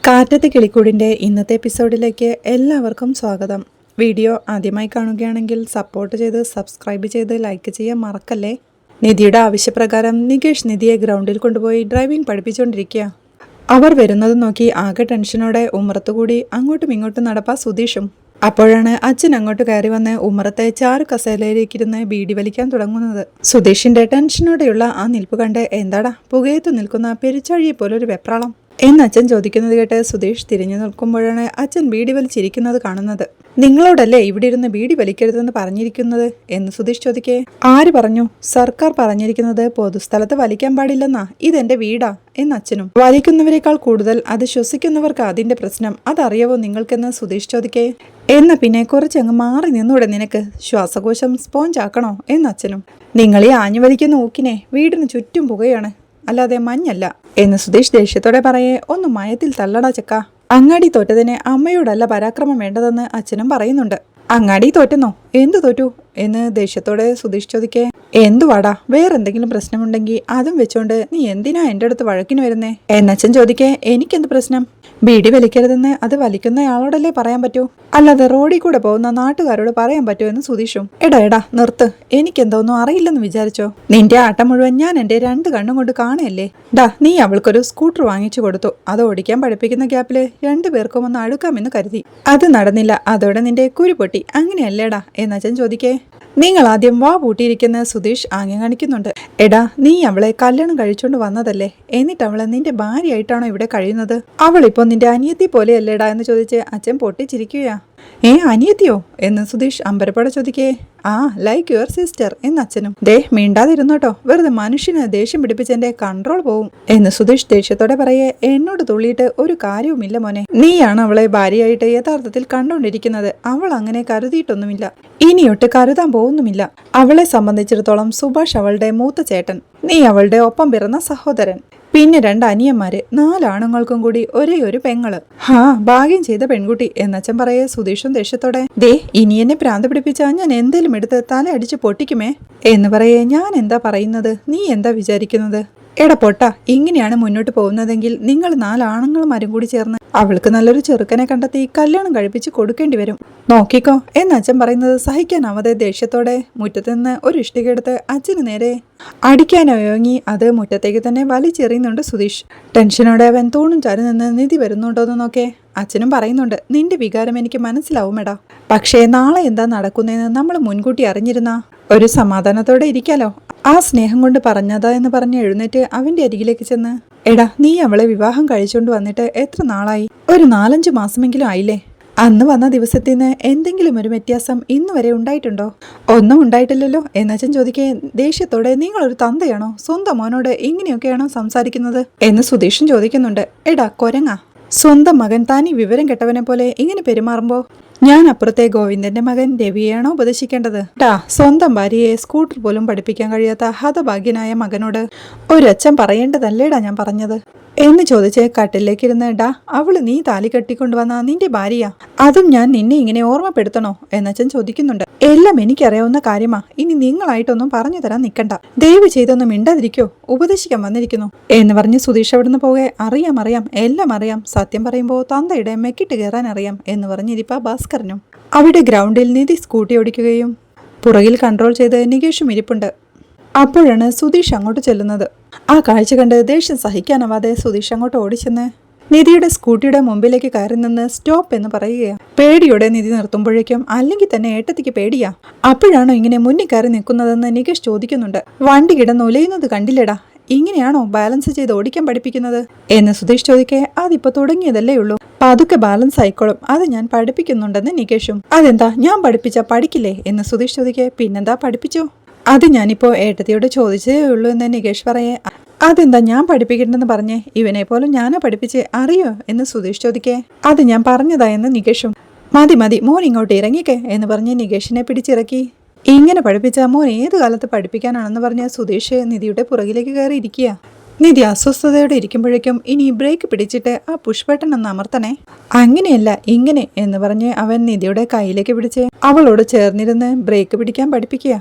കാറ്റത്തെ കിളിക്കൂടിൻ്റെ ഇന്നത്തെ എപ്പിസോഡിലേക്ക് എല്ലാവർക്കും സ്വാഗതം. വീഡിയോ ആദ്യമായി കാണുകയാണെങ്കിൽ സപ്പോർട്ട് ചെയ്ത് സബ്സ്ക്രൈബ് ചെയ്ത് ലൈക്ക് ചെയ്യാൻ മറക്കല്ലേ. നിധിയുടെ ആവശ്യപ്രകാരം നികേഷ് നിധിയെ ഗ്രൗണ്ടിൽ കൊണ്ടുപോയി ഡ്രൈവിംഗ് പഠിപ്പിച്ചുകൊണ്ടിരിക്കുക. അവർ വരുന്നത് നോക്കി ആകെ ടെൻഷനോടെ ഉമ്മറത്തുകൂടി അങ്ങോട്ടും ഇങ്ങോട്ടും നടപ്പാ സുധീഷും. അപ്പോഴാണ് അച്ഛൻ അങ്ങോട്ട് കയറി വന്ന് ഉമ്മറത്തെ ചാരു കസേലയിലേക്കിരുന്ന് ബീഡി വലിക്കാൻ തുടങ്ങുന്നത്. സുധീഷിന്റെ ടെൻഷനോടെയുള്ള ആ നിൽപ്പ് കണ്ട് എന്താടാ പുകയത്തു നിൽക്കുന്ന പെരിച്ചാഴിയെ പോലൊരു വെപ്രാളം എന്ന് അച്ഛൻ ചോദിക്കുന്നത് കേട്ട് സുധീഷ് തിരിഞ്ഞു നിൽക്കുമ്പോഴാണ് അച്ഛൻ ബീഡി വലിച്ചിരിക്കുന്നത് കാണുന്നത്. നിങ്ങളോടല്ലേ ഇവിടെ ഇരുന്ന് ബീഡി വലിക്കരുതെന്ന് പറഞ്ഞിരിക്കുന്നത് എന്ന് സുധീഷ് ചോദിക്കേ. ആര് പറഞ്ഞു? സർക്കാർ പറഞ്ഞിരിക്കുന്നത് പൊതുസ്ഥലത്ത് വലിക്കാൻ പാടില്ലെന്നാ. ഇതെന്റെ വീടാ എന്ന് അച്ഛനും. വലിക്കുന്നവരെക്കാൾ കൂടുതൽ അത് ശ്വസിക്കുന്നവർക്ക് അതിന്റെ പ്രശ്നം അതറിയാവോ നിങ്ങൾക്കെന്ന് സുധീഷ് ചോദിക്കേ. എന്നാ പിന്നെ കുറച്ചങ്ങ് മാറി നിന്നൂടെ നിനക്ക്? ശ്വാസകോശം സ്പോഞ്ച് ആക്കണോ എന്ന് അച്ഛനും. നിങ്ങളീ ആഞ്ഞു വലിക്കുന്ന ഊക്കിനെ വീടിന് ചുറ്റും പുകയാണ്, അല്ലാതെ മഞ്ഞല്ല എന്ന് സുധീഷ് ദേഷ്യത്തോടെ പറയേ. ഒന്ന് മയത്തിൽ തള്ളടാ ചെക്ക. അങ്ങാടി തോറ്റതിന് അമ്മയോടല്ല പരാക്രമം വേണ്ടതെന്ന് അച്ഛനും പറയുന്നുണ്ട്. അങ്ങാടി തോറ്റെന്നോ? എന്തു തോറ്റു എന്ന് ദേഷ്യത്തോടെ സുധീഷ് ചോദിക്കേ. എന്തുവാടാ, വേറെന്തെങ്കിലും പ്രശ്നമുണ്ടെങ്കിൽ അതും വെച്ചോണ്ട് നീ എന്തിനാ എൻ്റെ അടുത്ത് വഴക്കിന് വരുന്നേ എന്നച്ഛൻ ചോദിക്കേ. എനിക്കെന്ത് പ്രശ്നം? ബീഡി വലിക്കരുതെന്ന് അത് വലിക്കുന്നയാളോടല്ലേ പറയാൻ പറ്റൂ, അല്ലാതെ റോഡിൽ കൂടെ പോകുന്ന നാട്ടുകാരോട് പറയാൻ പറ്റൂ എന്ന് സുധീഷും. എടാ നിർത്ത്, എനിക്കെന്തോന്നും അറിയില്ലെന്ന് വിചാരിച്ചോ? നിന്റെ ആട്ടം മുഴുവൻ ഞാൻ എൻ്റെ 2 കണ്ണും കൊണ്ട് കാണുകയല്ലേ. നീ അവൾക്കൊരു സ്കൂട്ടർ വാങ്ങിച്ചു കൊടുത്തു. അത് ഓടിക്കാൻ പഠിപ്പിക്കുന്ന ഗ്യാപ്പില് 2 പേർക്കും ഒന്ന് അടുക്കാമെന്ന് കരുതി. അത് നടന്നില്ല. അതോടെ നിന്റെ കുരു പൊട്ടി. അങ്ങനെയല്ലേടാ എന്നച്ഛൻ ചോദിക്കേ. നിങ്ങൾ ആദ്യം വാ പൂട്ടിയിരിക്കുന്ന സുധീഷ് ആംഗ്യം കാണിക്കുന്നുണ്ട്. എടാ, നീ അവളെ കല്യാണം കഴിച്ചോണ്ട് വന്നതല്ലേ, എന്നിട്ട് അവളെ നിന്റെ ഭാര്യയായിട്ടാണോ ഇവിടെ കഴിയുന്നത്? അവളിപ്പോ നിന്റെ അനിയത്തി പോലെയല്ലേടാ എന്ന് ചോദിച്ച് അച്ഛൻ പൊട്ടിച്ചിരിക്കുകയാ. അനിയത്തിയോ എന്ന് സുധീഷ് അമ്പരപ്പോടെ ചോദിക്കേ. ആ, ലൈക്ക് യുവർ സിസ്റ്റർ എന്ന് അച്ഛനും. മിണ്ടാതിരുന്നോട്ടോ, വെറുതെ മനുഷ്യന് ദേഷ്യം പിടിപ്പിച്ചെന്റെ കൺട്രോൾ പോവും എന്ന് സുധീഷ് ദേഷ്യത്തോടെ പറയേ. എന്നോട് തുള്ളിയിട്ട് ഒരു കാര്യവുമില്ല മോനെ. നീയാണ് അവളെ ഭാര്യയായിട്ട് യഥാർത്ഥത്തിൽ കണ്ടുകൊണ്ടിരിക്കുന്നത്. അവൾ അങ്ങനെ കരുതിയിട്ടൊന്നുമില്ല, ഇനിയൊട്ട് കരുതാൻ പോകുന്നുമില്ല. അവളെ സംബന്ധിച്ചിടത്തോളം സുഭാഷ് അവളുടെ മൂത്ത ചേട്ടൻ, നീ അവളുടെ ഒപ്പം പിറന്ന സഹോദരൻ, പിന്നെ 2 അനിയന്മാര്, 4 ആണുങ്ങൾക്കും കൂടി ഒരേ ഒരു പെങ്ങള്. ഭാഗ്യം ചെയ്ത പെൺകുട്ടി എന്നച്ഛൻ പറയേ. സുധീഷും ദേഷ്യത്തോടെ. ഇനി എന്നെ ഭ്രാന്ത് പിടിപ്പിച്ചാ ഞാൻ എന്തേലും എടുത്ത് തല അടിച്ച് പൊട്ടിക്കുമേ എന്ന് പറയേ. ഞാൻ എന്താ പറയുന്നത്, നീ എന്താ വിചാരിക്കുന്നത്? എടാ പൊട്ട, ഇങ്ങനെയാണ് മുന്നോട്ട് പോകുന്നതെങ്കിൽ നിങ്ങൾ 4 ആണുങ്ങളുമാരും കൂടി ചേർന്ന് അവൾക്ക് നല്ലൊരു ചെറുക്കനെ കണ്ടെത്തി കല്യാണം കഴിപ്പിച്ച് കൊടുക്കേണ്ടി വരും. നോക്കിക്കോ എന്ന് അച്ഛൻ പറയുന്നത് സഹിക്കാനാവാതെ ദേഷ്യത്തോടെ മുറ്റത്ത് നിന്ന് ഒരു ഇഷ്ടിക എടുത്ത് അച്ഛന് നേരെ അടിക്കാനൊയങ്ങി അത് മുറ്റത്തേക്ക് തന്നെ വലിച്ചെറിയുന്നുണ്ട് സുധീഷ്. ടെൻഷനോടെ അവൻ തൂണും ചാരി നിന്ന് നിധി വരുന്നുണ്ടോന്ന് നോക്കേ. അച്ഛനും പറയുന്നുണ്ട്, നിന്റെ വികാരം എനിക്ക് മനസ്സിലാവുമെടാ, പക്ഷേ നാളെ എന്താ നടക്കുന്നതെന്ന് നമ്മൾ മുൻകൂട്ടി അറിഞ്ഞിരുന്ന ഒരു സമാധാനത്തോടെ ഇരിക്കാലോ. ആ സ്നേഹം കൊണ്ട് പറഞ്ഞതാ എന്ന് പറഞ്ഞ് എഴുന്നേറ്റ് അവന്റെ അരികിലേക്ക് ചെന്ന്, എടാ, നീ അവളെ വിവാഹം കഴിച്ചോണ്ട് വന്നിട്ട് എത്ര നാളായി? ഒരു 4-5 മാസമെങ്കിലും ആയില്ലേ? അന്ന് വന്ന ദിവസത്തിന് എന്തെങ്കിലും ഒരു വ്യത്യാസം ഇന്ന് വരെ ഉണ്ടായിട്ടുണ്ടോ? ഒന്നും ഉണ്ടായിട്ടില്ലല്ലോ എന്നച്ഛൻ ചോദിക്കേ. ദേഷ്യത്തോടെ, നിങ്ങളൊരു തന്തയാണോ? സ്വന്തം മോനോട് ഇങ്ങനെയൊക്കെയാണോ സംസാരിക്കുന്നത് എന്ന് സുധീഷും ചോദിക്കുന്നുണ്ട്. എടാ കൊരങ്ങ, സ്വന്തം മകൻ താനീ വിവരം കെട്ടവനെ പോലെ ഇങ്ങനെ പെരുമാറുമ്പോ ഞാൻ അപ്പുറത്തെ ഗോവിന്ദന്റെ മകൻ രവിയെയാണോ ഉപദേശിക്കേണ്ടത്? സ്വന്തം ഭാര്യയെ സ്കൂട്ടർ പോലും പഠിപ്പിക്കാൻ കഴിയാത്ത ഹതഭാഗ്യനായ മകനോട് ഒരച്ഛൻ പറയേണ്ടതല്ലേടാ ഞാൻ പറഞ്ഞത് എന്ന് ചോദിച്ച് കട്ടിലേക്കിരുന്ന്, അവള് നീ താലി കെട്ടിക്കൊണ്ടുവന്ന നിന്റെ ഭാര്യയാ, അതും ഞാൻ നിന്നെ ഇങ്ങനെ ഓർമ്മപ്പെടുത്തണോ എന്നച്ഛൻ ചോദിക്കുന്നുണ്ട്. എല്ലാം എനിക്കറിയാവുന്ന കാര്യമാ, ഇനി നിങ്ങളായിട്ടൊന്നും പറഞ്ഞു തരാൻ നിൽക്കണ്ട. ദയവ് ചെയ്തൊന്നും മിണ്ടാതിരിക്കോ, ഉപദേശിക്കാൻ വന്നിരിക്കുന്നു എന്ന് പറഞ്ഞ് സുധീഷ് അവിടുന്ന് പോകെ. അറിയാം, എല്ലാം അറിയാം. സത്യം പറയുമ്പോൾ തന്തയുടെ മെക്കിട്ട് കയറാൻ അറിയാം എന്ന് പറഞ്ഞിരിപ്പ ഭാസ്കരനും. അവിടെ ഗ്രൗണ്ടിൽ നിധി സ്കൂട്ടി ഓടിക്കുകയും പുറകിൽ കൺട്രോൾ ചെയ്ത് നികേഷും ഇരിപ്പുണ്ട്. അപ്പോഴാണ് സുധീഷ് അങ്ങോട്ട് ചെല്ലുന്നത്. ആ കാഴ്ച കണ്ട് ദേഷ്യം സഹിക്കാനാവാതെ സുധീഷ് അങ്ങോട്ട് ഓടിച്ചെന്ന് നിധിയുടെ സ്കൂട്ടിയുടെ മുമ്പിലേക്ക് കയറി നിന്ന് സ്റ്റോപ്പ് എന്ന് പറയുകയാണ്. പേടിയോടെ നിധി നിർത്തുമ്പോഴേക്കും അല്ലെങ്കിൽ തന്നെ ഏട്ടത്തിക്ക് പേടിയാ. അപ്പോഴാണോ ഇങ്ങനെ മുന്നിൽ കയറി നിൽക്കുന്നതെന്ന് നികേഷ് ചോദിക്കുന്നുണ്ട്. വണ്ടി കിടന്ന് ഉലയുന്നത് കണ്ടില്ലടാ, ഇങ്ങനെയാണോ ബാലൻസ് ചെയ്ത് ഓടിക്കാൻ പഠിപ്പിക്കുന്നത് എന്ന് സുധീഷ് ചോദിക്കേ. അതിപ്പോ തുടങ്ങിയതല്ലേ ഉള്ളൂ, പതുക്കെ ബാലൻസ് ആയിക്കോളും, അത് ഞാൻ പഠിപ്പിക്കുന്നുണ്ടെന്ന് നികേഷും. അതെന്താ, ഞാൻ പഠിപ്പിച്ചാ പഠിക്കില്ലേ എന്ന് സുധീഷ് ചോദിക്കേ. പിന്നെന്താ, പഠിപ്പിച്ചോ? അത് ഞാനിപ്പോ ഏട്ടത്തിയോട് ചോദിച്ചേ ഉള്ളൂ എന്ന് നികേഷ് പറയേ. അതെന്താ ഞാൻ പഠിപ്പിക്കണ്ടെന്ന് പറഞ്ഞേ? ഇവനെ പോലും ഞാനാ പഠിപ്പിച്ച് അറിയോ എന്ന് സുധീഷ് ചോദിക്കേ. അത് ഞാൻ പറഞ്ഞതാ എന്ന് നികേഷും. മതി മോൻ ഇങ്ങോട്ട് ഇറങ്ങിക്കേ എന്ന് പറഞ്ഞ് നികേഷിനെ പിടിച്ചിറക്കി. ഇങ്ങനെ പഠിപ്പിച്ച മോൻ ഏത് കാലത്ത് പഠിപ്പിക്കാനാണെന്ന് പറഞ്ഞ സുധീഷ് നിധിയുടെ പുറകിലേക്ക് കയറി ഇരിക്കുക. നിധി അസ്വസ്ഥതയോടെ ഇരിക്കുമ്പോഴേക്കും, ഇനി ബ്രേക്ക് പിടിച്ചിട്ട് ആ പുഷ് ബട്ടൺ ഒന്ന് അമർത്തണേ. അങ്ങനെയല്ല, ഇങ്ങനെ എന്ന് പറഞ്ഞ് അവൻ നിധിയുടെ കയ്യിലേക്ക് പിടിച്ച് അവളോട് ചേർന്നിരുന്ന് ബ്രേക്ക് പിടിക്കാൻ പഠിപ്പിക്കുക.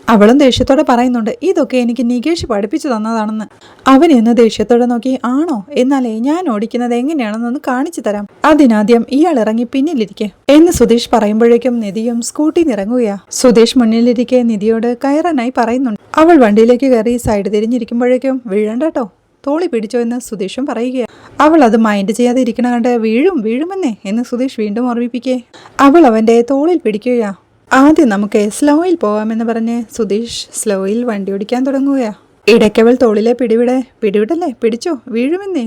അവളും ദേഷ്യത്തോടെ പറയുന്നുണ്ട്, ഇതൊക്കെ എനിക്ക് നികേഷ് പഠിപ്പിച്ചു തന്നതാണെന്ന്. അവൻ എന്ന് ദേഷ്യത്തോടെ നോക്കി, ആണോ? എന്നാലേ ഞാൻ ഓടിക്കുന്നത് എങ്ങനെയാണെന്നൊന്ന് കാണിച്ചു തരാം. അതിനാദ്യം ഇയാൾ ഇറങ്ങി പിന്നിലിരിക്കെ എന്ന് സുധീഷ് പറയുമ്പോഴേക്കും നിധിയും സ്കൂട്ടിയിൽ ഇറങ്ങുകയാ. സുധീഷ് മുന്നിലിരിക്കെ നിധിയോട് കയറാനായി പറയുന്നുണ്ട്. അവൾ വണ്ടിയിലേക്ക് കയറി സൈഡ് തിരിഞ്ഞിരിക്കുമ്പോഴേക്കും വീഴണ്ടട്ടോ, തോളി പിടിച്ചോ എന്ന് സുധീഷും പറയുകയാണ്. അവൾ അത് മൈൻഡ് ചെയ്യാതെ ഇരിക്കണ കണ്ട് വീഴുമെന്നേ എന്ന് സുധീഷ് വീണ്ടും ഓർമ്മിപ്പിക്കേ അവൾ അവന്റെ തോളിൽ പിടിക്കുകയാ. ആദ്യം നമുക്ക് സ്ലോയിൽ പോകാമെന്ന് പറഞ്ഞ് സുധീഷ് സ്ലോയിൽ വണ്ടി ഓടിക്കാൻ തുടങ്ങുകയാ. ഇടയ്ക്കവൾ തോളിലെ പിടിവിടല്ലേ, പിടിച്ചോ, വീഴുമെന്നേ.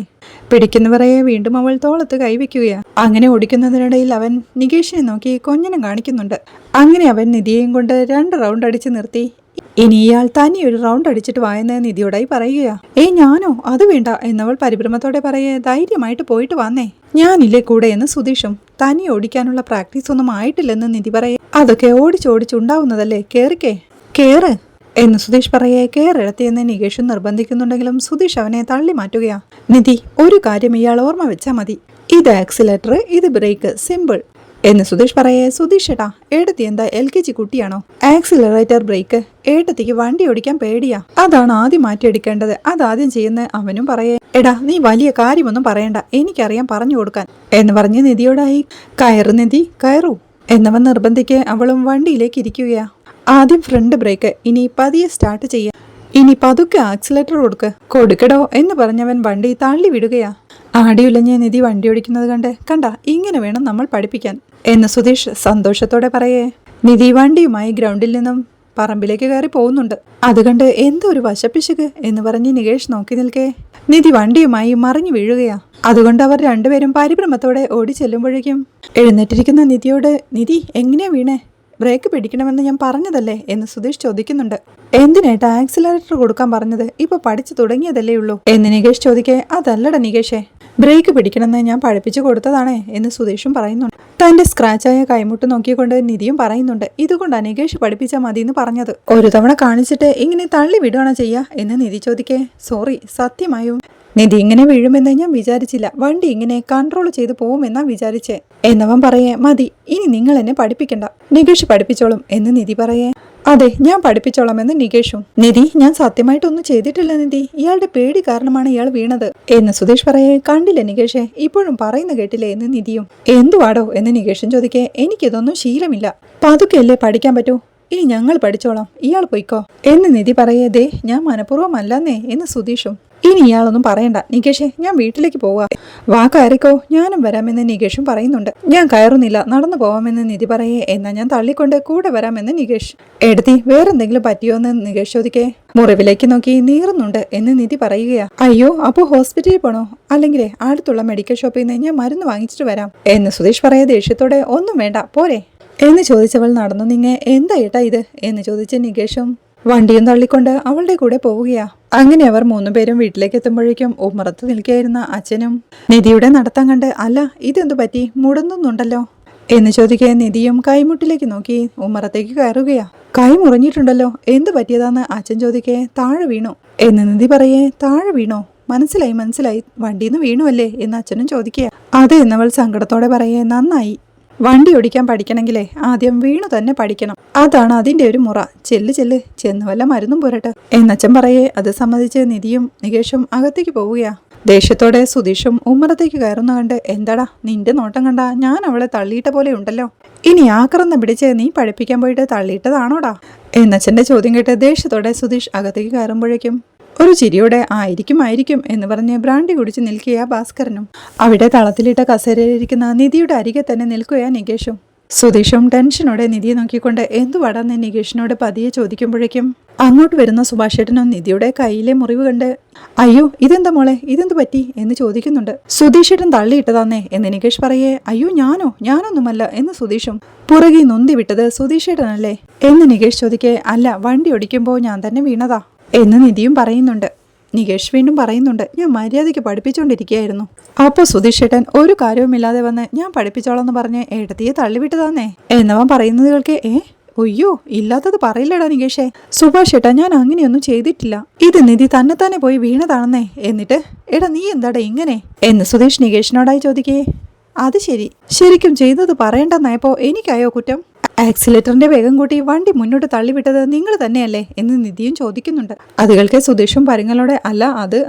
പിടിക്കുന്നവരെയെ വീണ്ടും അവൾ തോളത്ത് കൈവയ്ക്കുകയാ. അങ്ങനെ ഓടിക്കുന്നതിനിടയിൽ അവൻ നികേഷിനെ നോക്കി കൊഞ്ഞനം കാണിക്കുന്നുണ്ട്. അങ്ങനെ അവൻ നിധിയെയും കൊണ്ട് 2 റൗണ്ട് അടിച്ച് നിർത്തി. ഇനി ഇയാൾ തനി ഒരു റൗണ്ട് അടിച്ചിട്ട് വായെന്ന് നിധിയോടായി പറയുകയാ. ഞാനോ? അത് വേണ്ട എന്നവൾ പരിഭ്രമത്തോടെ പറയേ, ധൈര്യമായിട്ട് പോയിട്ട് വന്നേ, ഞാനില്ലേ കൂടെ എന്ന് സുധീഷും. തനി ഓടിക്കാനുള്ള പ്രാക്ടീസ് ഒന്നും ആയിട്ടില്ലെന്ന് നിധി പറയേ. അതൊക്കെ ഓടിച്ചോടിച്ചുണ്ടാവുന്നതല്ലേ, കേറ് എന്ന് സുധീഷ് പറയേ. കേറിടത്തിയെന്ന് നികേഷും നിർബന്ധിക്കുന്നുണ്ടെങ്കിലും സുധീഷ് അവനെ തള്ളി മാറ്റുകയാ. നിധി, ഒരു കാര്യം ഇയാൾ ഓർമ്മ വെച്ചാൽ മതി, ഇത് ആക്സിലേറ്റർ, ഇത് ബ്രേക്ക്, സിമ്പിൾ എന്ന് സുധീഷ് പറയേ. സുധീഷ് ഏട്ടാ, ഏട്ടത്തി എന്താ LKG കുട്ടിയാണോ? ആക്സിലറേറ്റർ, ബ്രേക്ക്, ഏട്ടത്തിക്ക് വണ്ടി ഓടിക്കാൻ പേടിയാ, അതാണ് ആദ്യം മാറ്റിയെടുക്കേണ്ടത്, അതാദ്യം ചെയ്യുന്ന അവനും പറയേ. എടാ, നീ വലിയ കാര്യമൊന്നും പറയണ്ട, എനിക്കറിയാം പറഞ്ഞു കൊടുക്കാൻ എന്ന് പറഞ്ഞ് നിധിയോടായി. കയറ് നിധി, കയറൂ എന്നവൻ നിർബന്ധിക്ക് അവളും വണ്ടിയിലേക്ക് ഇരിക്കുകയാ. ആദ്യം ഫ്രണ്ട് ബ്രേക്ക്, ഇനി പതിയെ സ്റ്റാർട്ട് ചെയ്യാം, ഇനി പതുക്കെ ആക്സിലേറ്റർ കൊടുക്കടോ എന്ന് പറഞ്ഞവൻ വണ്ടി തള്ളി വിടുകയാ. ആടിയുലഞ്ഞ നിധി വണ്ടി ഓടിക്കുന്നത് കണ്ട ഇങ്ങനെ വേണം നമ്മൾ പഠിപ്പിക്കാൻ എന്ന് സുധീഷ് സന്തോഷത്തോടെ പറയേ. നിധി വണ്ടിയുമായി ഗ്രൗണ്ടിൽ നിന്നും പറമ്പിലേക്ക് കയറി പോകുന്നുണ്ട്. അതുകണ്ട് എന്തോ ഒരു വശപ്പിശുക്ക് എന്ന് പറഞ്ഞ് നികേഷ് നോക്കി നിൽക്കേ നിധി വണ്ടിയുമായി മറിഞ്ഞു വീഴുകയാ. അതുകൊണ്ട് അവർ രണ്ടുപേരും പരിഭ്രമത്തോടെ ഓടി ചെല്ലുമ്പോഴേക്കും എഴുന്നേറ്റിരിക്കുന്ന നിധിയോട്, നിധി എങ്ങനെയാ വീണേ? ബ്രേക്ക് പിടിക്കണമെന്ന് ഞാൻ പറഞ്ഞതല്ലേ എന്ന് സുധീഷ് ചോദിക്കുന്നുണ്ട്. എന്തിനേട്ടാ ആക്സിലറേറ്റർ കൊടുക്കാൻ പറഞ്ഞത്? ഇപ്പൊ പഠിച്ചു തുടങ്ങിയതല്ലേ ഉള്ളൂ എന്ന് നികേഷ് ചോദിക്കേ. അതല്ലട നികേഷേ, ബ്രേക്ക് പിടിക്കണമെന്ന് ഞാൻ പഠിപ്പിച്ചു കൊടുത്തതാണേ എന്ന് സുധീഷും പറയുന്നുണ്ട്. തന്റെ സ്ക്രാച്ചായ കൈമുട്ട് നോക്കിക്കൊണ്ട് നിധിയും പറയുന്നുണ്ട്, ഇതുകൊണ്ടാണ് നികേഷ് പഠിപ്പിച്ചാൽ മതി എന്ന് പറഞ്ഞത്. ഒരു തവണ കാണിച്ചിട്ട് ഇങ്ങനെ തള്ളി വിടുകയാണോ ചെയ്യാ എന്ന് നിധി ചോദിക്കേ. സോറി, സത്യമായും നിധി ഇങ്ങനെ വീഴുമെന്ന് ഞാൻ വിചാരിച്ചില്ല, വണ്ടി ഇങ്ങനെ കൺട്രോൾ ചെയ്ത് പോകുമെന്നാ വിചാരിച്ചേ എന്നവൻ പറയേ. മതി, ഇനി നിങ്ങൾ എന്നെ പഠിപ്പിക്കണ്ട, നികേഷ് പഠിപ്പിച്ചോളും എന്ന് നിധി പറയേ. അതെ, ഞാൻ പഠിപ്പിച്ചോളാം എന്ന് നികേഷും. നിധി, ഞാൻ സത്യമായിട്ടൊന്നും ചെയ്തിട്ടില്ല നിധി, ഇയാളുടെ പേടി കാരണമാണ് ഇയാൾ വീണത് എന്ന് സുധീഷ് പറയേ. കണ്ടില്ലേ നികേഷേ, ഇപ്പോഴും പറയുന്ന കേട്ടില്ലേ എന്ന് നിധിയും. എന്തുവാടോ എന്ന് നികേഷും ചോദിക്കേ. എനിക്കിതൊന്നും ശീലമില്ല, പതുക്കെയല്ലേ പഠിക്കാൻ പറ്റൂ, ഇനി ഞങ്ങൾ പഠിച്ചോളാം, ഇയാൾ പോയിക്കോ എന്ന് നിധി പറയേ. ദേ, ഞാൻ മനഃപൂർവ്വമല്ലെന്നേ എന്ന് സുധീഷും. ഇനി ഇയാളൊന്നും പറയണ്ട നികേഷേ, ഞാൻ വീട്ടിലേക്ക് പോവാ, വാ കയറിക്കോ, ഞാനും വരാമെന്ന് നികേഷും പറയുന്നുണ്ട്. ഞാൻ കയറുന്നില്ല, നടന്നു പോവാമെന്ന് നിധി പറയേ. എന്നാ ഞാൻ തള്ളിക്കൊണ്ട് കൂടെ വരാമെന്ന് നികേഷ്. എടുത്തി, വേറെന്തെങ്കിലും പറ്റിയോ എന്ന് നികേഷ് ചോദിക്കേ. മുറിവിലേക്ക് നോക്കി നീറുന്നുണ്ട് എന്ന് നിധി പറയുകയാ. അയ്യോ, അപ്പോൾ ഹോസ്പിറ്റലിൽ പോണോ? അല്ലെങ്കിലേ അടുത്തുള്ള മെഡിക്കൽ ഷോപ്പിൽ നിന്ന് ഞാൻ മരുന്ന് വാങ്ങിച്ചിട്ട് വരാം എന്ന് സുധീഷ് പറയേ. ദേഷ്യത്തോടെ, ഒന്നും വേണ്ട, പോരെ എന്ന് ചോദിച്ചവൾ നടന്നു നീങ്ങെ. എന്താ ഏട്ടാ ഇത് എന്ന് ചോദിച്ച നികേഷും വണ്ടിയും തള്ളിക്കൊണ്ട് അവളുടെ കൂടെ പോവുകയാ. അങ്ങനെ അവർ 3 പേരും വീട്ടിലേക്ക് എത്തുമ്പോഴേക്കും ഉമ്മറത്ത് നിൽക്കുകയായിരുന്ന അച്ഛനും നിധിയുടെ നടത്തം കണ്ട്, അല്ല ഇതെന്തു പറ്റി, മുടന്നുണ്ടല്ലോ എന്ന് ചോദിക്കേ. നിധിയും കൈമുട്ടിലേക്ക് നോക്കി ഉമ്മറത്തേക്ക് കയറുകയാ. കൈ മുറിഞ്ഞിട്ടുണ്ടല്ലോ, എന്തു പറ്റിയതാന്ന് അച്ഛൻ ചോദിക്കേ. താഴെ വീണു എന്ന് നിധി പറയേ. താഴെ വീണോ? മനസ്സിലായി, വണ്ടിന്ന് വീണു അല്ലേ എന്ന് അച്ഛനും ചോദിക്കുക. അതെ എന്നവൾ സങ്കടത്തോടെ പറയേ. നന്നായി, വണ്ടി ഓടിക്കാൻ പഠിക്കണമെങ്കിലേ ആദ്യം വീണു തന്നെ പഠിക്കണം, അതാണ് അതിന്റെ ഒരു മുറ. ചെന്ന് വല്ല മരുന്നും പോരട്ടെ എന്നച്ഛൻ പറയേ. അത് സമ്മതിച്ച് നിധിയും നികേഷും അകത്തേക്ക് പോവുകയാ. ദേഷ്യത്തോടെ സുധീഷും ഉമ്മറത്തേക്ക് കയറുന്ന കണ്ട്, എന്താടാ നിന്റെ നോട്ടം കണ്ട ഞാൻ അവളെ തള്ളിയിട്ട പോലെ ഉണ്ടല്ലോ, ഇനി ആക്രമണം പിടിച്ച് നീ പഠിപ്പിക്കാൻ പോയിട്ട് തള്ളിയിട്ടതാണോടാ എന്നച്ഛന്റെ ചോദ്യം കേട്ട് ദേഷ്യത്തോടെ സുധീഷ് അകത്തേക്ക് കയറുമ്പോഴേക്കും ഒരു ചിരിയോടെ ആയിരിക്കും എന്ന് പറഞ്ഞ് ബ്രാൻഡി കുടിച്ച് നിൽക്കുക ഭാസ്കരനും. അവിടെ തളത്തിലിട്ട കസേരയിലിരിക്കുന്ന നിധിയുടെ അരികെ തന്നെ നിൽക്കുകയാ നികേഷും. സുധീഷും ടെൻഷനോടെ നിധിയെ നോക്കിക്കൊണ്ട് എന്തുവാടാന്ന് നികേഷിനോട് പതിയെ ചോദിക്കുമ്പോഴേക്കും അങ്ങോട്ട് വരുന്ന സുഭാഷേട്ടനും നിധിയുടെ കയ്യിലെ മുറിവ് കണ്ട്, അയ്യോ ഇതെന്താ മോളെ, ഇതെന്ത് പറ്റി എന്ന് ചോദിക്കുന്നുണ്ട്. സുധീഷേട്ടൻ തള്ളിയിട്ടതാന്നേ എന്ന് നികേഷ് പറയേ. അയ്യോ ഞാനൊന്നുമല്ല എന്ന് സുധീഷും. പുറകെ നൊന്തി വിട്ടത് സുധീഷേട്ടനല്ലേ എന്ന് നികേഷ് ചോദിക്കേ. അല്ല, വണ്ടി ഓടിക്കുമ്പോൾ ഞാൻ തന്നെ വീണതാ എന്ന് നിധിയും പറയുന്നുണ്ട്. നികേഷ് വീണ്ടും പറയുന്നുണ്ട്, ഞാൻ മര്യാദയ്ക്ക് പഠിപ്പിച്ചുകൊണ്ടിരിക്കുകയായിരുന്നു, അപ്പോൾ സുധീഷേട്ടൻ ഒരു കാര്യവുമില്ലാതെ വന്ന് ഞാൻ പഠിപ്പിച്ചോളാന്ന് പറഞ്ഞ് ഏട്ടത്തിയെ തള്ളിവിട്ടതാന്നേ എന്നവൻ പറയുന്നത് കേൾക്കേ. ഒയ്യോ, ഇല്ലാത്തത് പറയില്ലടാ നികേഷേ, സുഭാഷേട്ടാ ഞാൻ അങ്ങനെയൊന്നും ചെയ്തിട്ടില്ല, ഇത് നിധി തന്നെ പോയി വീണതാണെന്നേ. എന്നിട്ട് എടാ നീ എന്താടാ ഇങ്ങനെ എന്ന് സുധീഷ് നികേഷിനോടായി ചോദിക്കേ. അത് ശരിക്കും ചെയ്തത് പറയണ്ടെന്നായപ്പോ എനിക്കായോ കുറ്റം ആക്സിലേറ്ററിന്റെ വേഗം കൂട്ടി വണ്ടി മുന്നോട്ട് തള്ളിവിട്ടത് നിങ്ങൾ തന്നെയല്ലേ എന്ന് നിധിയും ചോദിക്കുന്നുണ്ട്. അത് കേൾക്കെ സുധീഷും പരുങ്ങളോടെ അല്ല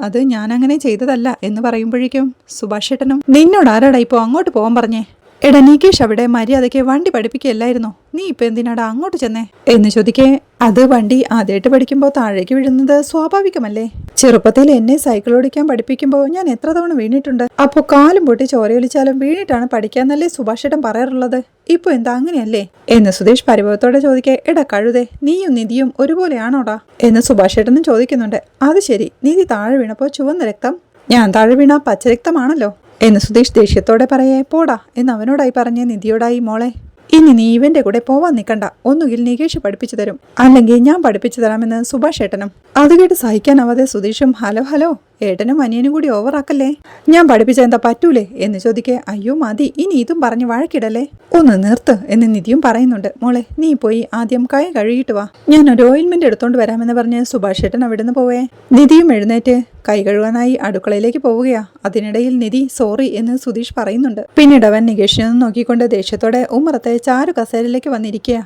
അത് ഞാൻ അങ്ങനെ ചെയ്തതല്ല എന്ന് പറയുമ്പോഴേക്കും സുഭാഷ് ഏട്ടനും നിന്നോട് ആരാടാ ഇപ്പോ അങ്ങോട്ട് പോകാൻ പറഞ്ഞേ? എടാ നികേഷ് അവിടെ മര്യാദയ്ക്ക് വണ്ടി പഠിപ്പിക്കുകയല്ലായിരുന്നോ? നീ ഇപ്പൊ എന്തിനാടാ അങ്ങോട്ട് ചെന്നേ എന്ന് ചോദിക്കേ അത് വണ്ടി ആദ്യമായിട്ട് പഠിക്കുമ്പോൾ താഴേക്ക് വീഴുന്നത് സ്വാഭാവികമല്ലേ? ചെറുപ്പത്തിൽ എന്നെ സൈക്കിൾ ഓടിക്കാൻ പഠിപ്പിക്കുമ്പോൾ ഞാൻ എത്ര തവണ വീണിട്ടുണ്ട്. അപ്പോൾ കാലും പൊട്ടി ചോരയൊലിച്ചാലും വീണിട്ടാണ് പഠിക്കാന്നല്ലേ സുഭാഷ് ഏട്ടൻ പറയാറുള്ളത്. ഇപ്പൊ എന്താ അങ്ങനെയല്ലേ എന്ന് സുധീഷ് പരിഭവത്തോടെ ചോദിക്കേ എടാ കഴുതേ നീയും നിധിയും ഒരുപോലെയാണോടാ എന്ന് സുഭാഷ് ഏട്ടനും ചോദിക്കുന്നുണ്ട്. അത് ശരി, നിധി താഴെ വീണപ്പോ ചുവന്ന രക്തം, ഞാൻ താഴെ വീണ പച്ചരക്തമാണല്ലോ എന്ന് സുധീഷ് ദേഷ്യത്തോടെ പറയേ പോടാ എന്ന് അവനോടായി പറഞ്ഞ് നിധിയോടായി മോളെ ഇനി നീ ഇവന്റെ കൂടെ പോവാൻ നിൽക്കണ്ട, ഒന്നുകിൽ നികേഷ് പഠിപ്പിച്ചു തരും അല്ലെങ്കിൽ ഞാൻ പഠിപ്പിച്ചു തരാമെന്ന് സുഭാഷ് ഏട്ടനും. അത് കേട്ട് സഹിക്കാനാവാതെ സുധീഷും ഹലോ ഏട്ടനും അനിയനും കൂടി ഓവറാക്കല്ലേ, ഞാൻ പഠിപ്പിച്ച എന്താ പറ്റൂലേ എന്ന് ചോദിക്കേ അയ്യോ മതി ഇനി ഇതും പറഞ്ഞ് വഴക്കിടല്ലേ, ഒന്ന് നിർത്ത് എന്ന് നിധിയും പറയുന്നുണ്ട്. മോളെ നീ പോയി ആദ്യം കൈ കഴുകിയിട്ട് വാ, ഞാൻ ഒരു ഓയിൽമെന്റ് എടുത്തോണ്ട് വരാമെന്ന് പറഞ്ഞ് സുഭാഷ് ഏട്ടൻ അവിടുന്ന് പോവേ നിധിയും എഴുന്നേറ്റ് കൈ കഴുകാനായി അടുക്കളയിലേക്ക് പോവുകയാ. അതിനിടയിൽ നിധി സോറി എന്ന് സുധീഷ് പറയുന്നുണ്ട്. പിന്നീട് അവൻ നികേഷിനെ നോക്കിക്കൊണ്ട് ദേഷ്യത്തോടെ ഉമ്മറത്തെ ചാരു കസേരയിലേക്ക് വന്നിരിക്കുക.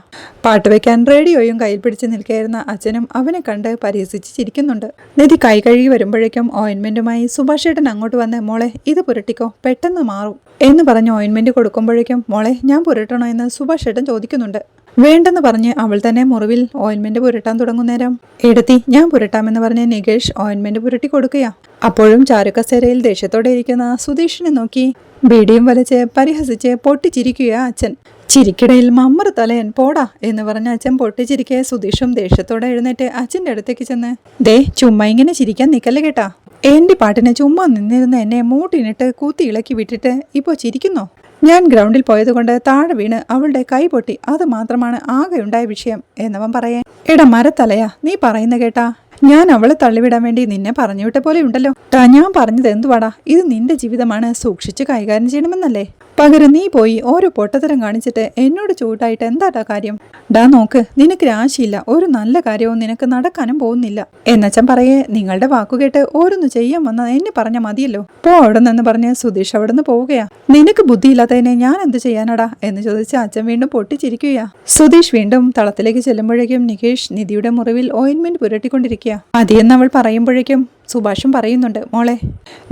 പാട്ട് വെക്കാൻ റേഡിയോയും കയ്യിൽ പിടിച്ച് നിൽക്കുകയായിരുന്ന അച്ഛനും അവനെ കണ്ട് പരിഹസിച്ച് ചിരിക്കുന്നുണ്ട്. നിധി കൈ കഴുകി വരുമ്പോഴേക്കും ഓയിൻമെന്റുമായി സുഭാഷ് ഏട്ടൻ അങ്ങോട്ട് വന്ന് മോളെ ഇത് പുരട്ടിക്കോ പെട്ടെന്ന് മാറും എന്ന് പറഞ്ഞ് ഓയിൻമെന്റ് കൊടുക്കുമ്പോഴേക്കും മോളെ ഞാൻ പുരട്ടണോ എന്ന് സുഭാഷ് ഏട്ടൻ ചോദിക്കുന്നുണ്ട്. വേണ്ടെന്ന് പറഞ്ഞ് അവൾ തന്നെ മുറിവിൽ ഓയിൻമെന്റ് പുരട്ടാൻ തുടങ്ങുന്നേരം എടുത്തി ഞാൻ പുരട്ടാമെന്ന് പറഞ്ഞ് നികേഷ് ഓയിൻമെന്റ് പുരട്ടി കൊടുക്കുക. അപ്പോഴും ചാരുകസേരയിൽ ദേഷ്യത്തോടെ ഇരിക്കുന്ന സുധീഷിനെ നോക്കി ബീഡിയും വലിച്ച് പരിഹസിച്ച് പൊട്ടിച്ചിരിക്കുക അച്ഛൻ. ചിരിക്കിടയിൽ മമ്മർ തലയൻ പോടാ എന്ന് പറഞ്ഞ അച്ഛൻ പൊട്ടിച്ചിരിക്കെ സുധീഷും ദേഷ്യത്തോടെ എഴുന്നേറ്റ് അച്ഛൻ്റെ അടുത്തേക്ക് ചെന്ന് ദേ ചുമ്മാ ഇങ്ങനെ ചിരിക്കാൻ നിക്കല്ലേ കേട്ടാ, എന്റെ പാട്ടിനെ ചുമ്മാ നിന്നിരുന്ന എന്നെ മൂട്ടിനിട്ട് കൂത്തി ഇളക്കി വിട്ടിട്ട് ഇപ്പോൾ ചിരിക്കുന്നോ? ഞാൻ ഗ്രൗണ്ടിൽ പോയതുകൊണ്ട് താഴെ വീണ് അവളുടെ കൈ പൊട്ടി, അത് മാത്രമാണ് ആകെ ഉണ്ടായ വിഷയം എന്നവൻ പറയേ എടാ മരത്തലയാ നീ പറയുന്ന കേട്ടാ, ഞാൻ അവളെ തള്ളിവിടാൻ വേണ്ടി നിന്നെ പറഞ്ഞു വിട്ട പോലെ ഉണ്ടല്ലോ. ഞാൻ പറഞ്ഞത് എന്തുവാടാ, ഇത് നിന്റെ ജീവിതമാണ്, സൂക്ഷിച്ച് കൈകാര്യം ചെയ്യണമെന്നല്ലേ. പകരം നീ പോയി ഓരോ പൊട്ടത്തരം കാണിച്ചിട്ട് എന്നോട് ചൂട്ടായിട്ട് എന്താടാ കാര്യം? ഡാ നോക്ക്, നിനക്ക് രാശിയില്ല, ഒരു നല്ല കാര്യവും നിനക്ക് നടക്കാനും പോകുന്നില്ല എന്നച്ഛൻ പറയേ നിങ്ങളുടെ വാക്കുകേട്ട് ഓരോന്ന് ചെയ്യാൻ വന്ന എന്നെ പറഞ്ഞ മതിയല്ലോ, പോ അവിടെ നിന്ന് പറഞ്ഞ് സുധീഷ് അവിടെ നിന്ന് പോവുകയാ. നിനക്ക് ബുദ്ധിയില്ലാത്തതിനെ ഞാൻ എന്ത് ചെയ്യാനടാ എന്ന് ചോദിച്ച് അച്ഛൻ വീണ്ടും പൊട്ടിച്ചിരിക്കുകയാ. സുധീഷ് വീണ്ടും തളത്തിലേക്ക് ചെല്ലുമ്പോഴേക്കും നികേഷ് നിധിയുടെ മുറിവിൽ ഓയിൻമെന്റ് പുരട്ടിക്കൊണ്ടിരിക്കുക. മതിയെന്ന് അവൾ പറയുമ്പോഴേക്കും സുഭാഷും പറയുന്നുണ്ട് മോളെ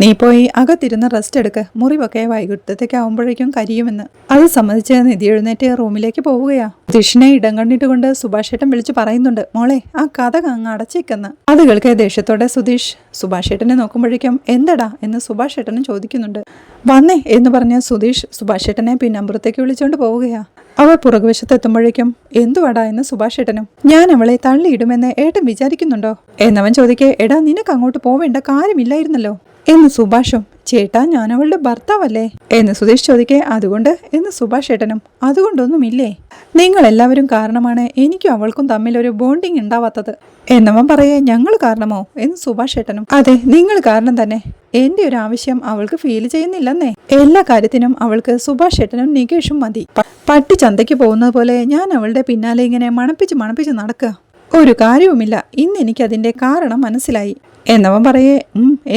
നീ പോയി അകത്തിരുന്ന് റെസ്റ്റ് എടുക്ക്, മുറിവൊക്കെ വൈകിട്ടത്തേക്ക് ആവുമ്പോഴേക്കും കരിയുമെന്ന്. അത് സമ്മതിച്ച് നിധി എഴുന്നേറ്റ് റൂമിലേക്ക് പോവുകയാ. സുധീഷിനെ ഇടം കണ്ടിട്ടുകൊണ്ട് സുഭാഷ് ഏട്ടൻ വിളിച്ചു പറയുന്നുണ്ട് മോളെ ആ കഥ അങ്ങ് അടച്ചേക്കെന്ന്. അത് കേൾക്കെ ദേഷ്യത്തോടെ സുധീഷ് സുഭാഷ് ഏട്ടനെ നോക്കുമ്പോഴേക്കും എന്തടാ എന്ന് സുഭാഷ് ഏട്ടനും ചോദിക്കുന്നുണ്ട്. വന്നേ എന്ന് പറഞ്ഞ് സുധീഷ് സുഭാഷ് ഏട്ടനെ പിന്നമ്പുറത്തേക്ക് വിളിച്ചുകൊണ്ട് പോവുകയാ. അവൾ പുറകുവശത്ത് എത്തുമ്പോഴേക്കും എന്തുവാടാ എന്ന് സുഭാഷ് ഏട്ടനും. ഞാൻ അവളെ തള്ളിയിടുമെന്ന് ഏട്ടൻ വിചാരിക്കുന്നുണ്ടോ എന്നവൻ ചോദിക്കേ എടാ നിനക്ക് അങ്ങോട്ട് പോവേണ്ട കാര്യമില്ലായിരുന്നല്ലോ എന്ന് സുഭാഷും. ചേട്ടാ ഞാൻ അവളുടെ ഭർത്താവല്ലേ എന്ന് സുധീഷ് ചോദിക്കേ അതുകൊണ്ട് എന്ന് സുഭാഷ് ഏട്ടനും. അതുകൊണ്ടൊന്നുമില്ലേ, നിങ്ങളെല്ലാവരും കാരണമാണ് എനിക്കും അവൾക്കും തമ്മിൽ ഒരു ബോണ്ടിങ് ഉണ്ടാവാത്തത് എന്നവൻ പറയേ ഞങ്ങൾ കാരണമോ എന്ന് സുഭാഷ് ഏട്ടനും. അതെ നിങ്ങൾ കാരണം തന്നെ, എന്റെ ഒരു ആവശ്യം അവൾക്ക് ഫീൽ ചെയ്യുന്നില്ലെന്നേ. എല്ലാ കാര്യത്തിനും അവൾക്ക് സുഭാഷ് ഏട്ടനും നികേഷും മതി. പട്ടി ചന്തയ്ക്ക് പോകുന്നത് പോലെ ഞാൻ അവളുടെ പിന്നാലെ ഇങ്ങനെ മണപ്പിച്ച് നടക്കുക, ഒരു കാര്യവുമില്ല. ഇന്ന് എനിക്കതിന്റെ കാരണം മനസ്സിലായി എന്നവൻ പറയേ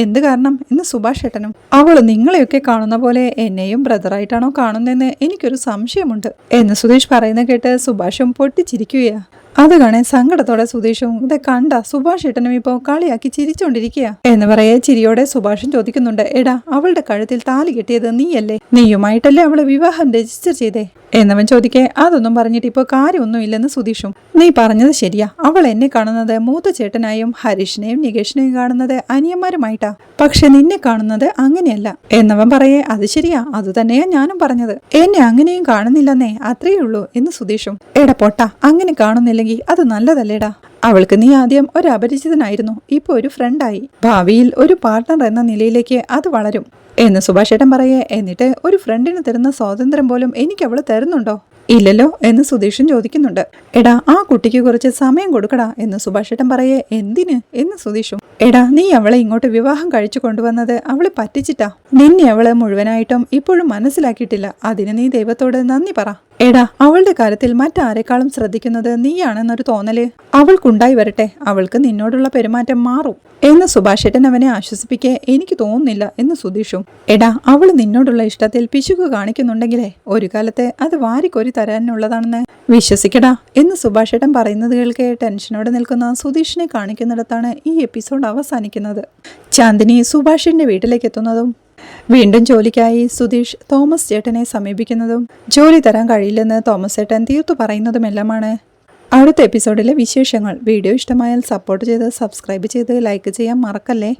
എന്ത് കാരണം എന്ന് സുഭാഷ് ഏട്ടനും. അവൾ നിങ്ങളെയൊക്കെ കാണുന്ന പോലെ എന്നെയും ബ്രദറായിട്ടാണോ കാണുന്നതെന്ന് എനിക്കൊരു സംശയമുണ്ട് എന്ന് സുധീഷ് പറയുന്ന കേട്ട് സുഭാഷും പൊട്ടിച്ചിരിക്കുകയാ. അത് കാണാൻ സങ്കടത്തോടെ സുധീഷും ഇത് കണ്ട സുഭാഷ് ഏട്ടനും ഇപ്പോൾ കളിയാക്കി ചിരിച്ചുകൊണ്ടിരിക്കുക എന്ന് പറയേ ചിരിയോടെ സുഭാഷും ചോദിക്കുന്നുണ്ട് എടാ അവളുടെ കഴുത്തിൽ താലി കെട്ടിയത് നീയല്ലേ, നീയുമായിട്ടല്ലേ അവള് വിവാഹം രജിസ്റ്റർ ചെയ്തേ എന്നവൻ ചോദിക്കേ അതൊന്നും പറഞ്ഞിട്ട് ഇപ്പോൾ കാര്യമൊന്നുമില്ലെന്ന് സുധീഷും. നീ പറഞ്ഞത് ശരിയാ, അവൾ എന്നെ കാണുന്നത് മൂത്ത ചേട്ടനായും ഹരീഷിനെയും നികേഷിനെയും കാണുന്നത് അനിയന്മാരുമായിട്ടാ, പക്ഷെ നിന്നെ കാണുന്നത് അങ്ങനെയല്ല എന്നവൻ പറയേ അത് ശരിയാ, അത് തന്നെയാ ഞാനും പറഞ്ഞത്, എന്നെ അങ്ങനെയും കാണുന്നില്ലെന്നേ അത്രയേ ഉള്ളൂ എന്ന് സുധീഷും. എടാ പൊട്ട, അങ്ങനെ കാണുന്നില്ലെങ്കിൽ അത് നല്ലതല്ലേടാ, അവൾക്ക് നീ ആദ്യം ഒരു അപരിചിതനായിരുന്നു, ഇപ്പൊ ഒരു ഫ്രണ്ടായി, ഭാവിയിൽ ഒരു പാർട്ട്ണർ എന്ന നിലയിലേക്ക് അത് വളരും എന്ന് സുഭാഷ് ഏട്ടൻ പറയേ. എന്നിട്ട് ഒരു ഫ്രണ്ടിന് തരുന്ന സ്വാതന്ത്ര്യം പോലും എനിക്ക് അവള് തരുന്നുണ്ടോ? ഇല്ലല്ലോ എന്ന് സുധീഷും ചോദിക്കുന്നുണ്ട്. എടാ ആ കുട്ടിക്ക് കുറച്ച് സമയം കൊടുക്കടാ എന്ന് സുഭാഷ് ഏട്ടൻ പറയേ. എന്തിന് എന്ന് സുധീഷും. എടാ നീ അവളെ ഇങ്ങോട്ട് വിവാഹം കഴിച്ചു കൊണ്ടുവന്നത് അവളെ പറ്റിച്ചിട്ടാ, നിന്നെ അവള് മുഴുവനായിട്ടും ഇപ്പോഴും മനസ്സിലാക്കിയിട്ടില്ല, അതിന് നീ ദൈവത്തോട് നന്ദി പറ. എടാ അവളുടെ കാര്യത്തിൽ മറ്റാരെക്കാളും ശ്രദ്ധിക്കുന്നത് നീയാണെന്നൊരു തോന്നല് അവൾക്കുണ്ടായി വരട്ടെ, അവൾക്ക് നിന്നോടുള്ള പെരുമാറ്റം മാറും എന്ന് സുഭാഷ് ഏട്ടൻ അവനെ ആശ്വസിപ്പിക്കേ. എനിക്ക് തോന്നുന്നില്ല എന്ന് സുധീഷും. പറയുന്നതും. എടാ, അവൾ നിന്നോടുള്ള ഇഷ്ടത്തിൽ പിശുക്ക് കാണിക്കുന്നുണ്ടെങ്കിലേ ഒരു കാലത്തെ അത് വാരിക്കൊരി തരാനുള്ളതാണെന്ന് വിശ്വസിക്കടാ എന്ന് സുഭാഷേട്ടൻ പറയുന്നത് കേൾക്കെ ടെൻഷനോടെ നിൽക്കുന്ന സുധീഷിനെ കാണിക്കുന്നിടത്താണ് ഈ എപ്പിസോഡ് അവസാനിക്കുന്നത്. ചാന്ദിനി സുഭാഷിന്റെ വീട്ടിലേക്ക് എത്തുന്നതും വീണ്ടും ജോലിക്കായി സുധീഷ് തോമസ് ചേട്ടനെ സമീപിക്കുന്നതും ജോലി തരാൻ കഴിയില്ലെന്ന് തോമസ് ചേട്ടൻ തീർത്തു പറയുന്നതുമെല്ലാമാണ് അടുത്ത എപ്പിസോഡിലെ വിശേഷങ്ങൾ. വീഡിയോ ഇഷ്ടമായാൽ സപ്പോർട്ട് ചെയ്ത് സബ്സ്ക്രൈബ് ചെയ്ത് ലൈക്ക് ചെയ്യാൻ മറക്കല്ലേ.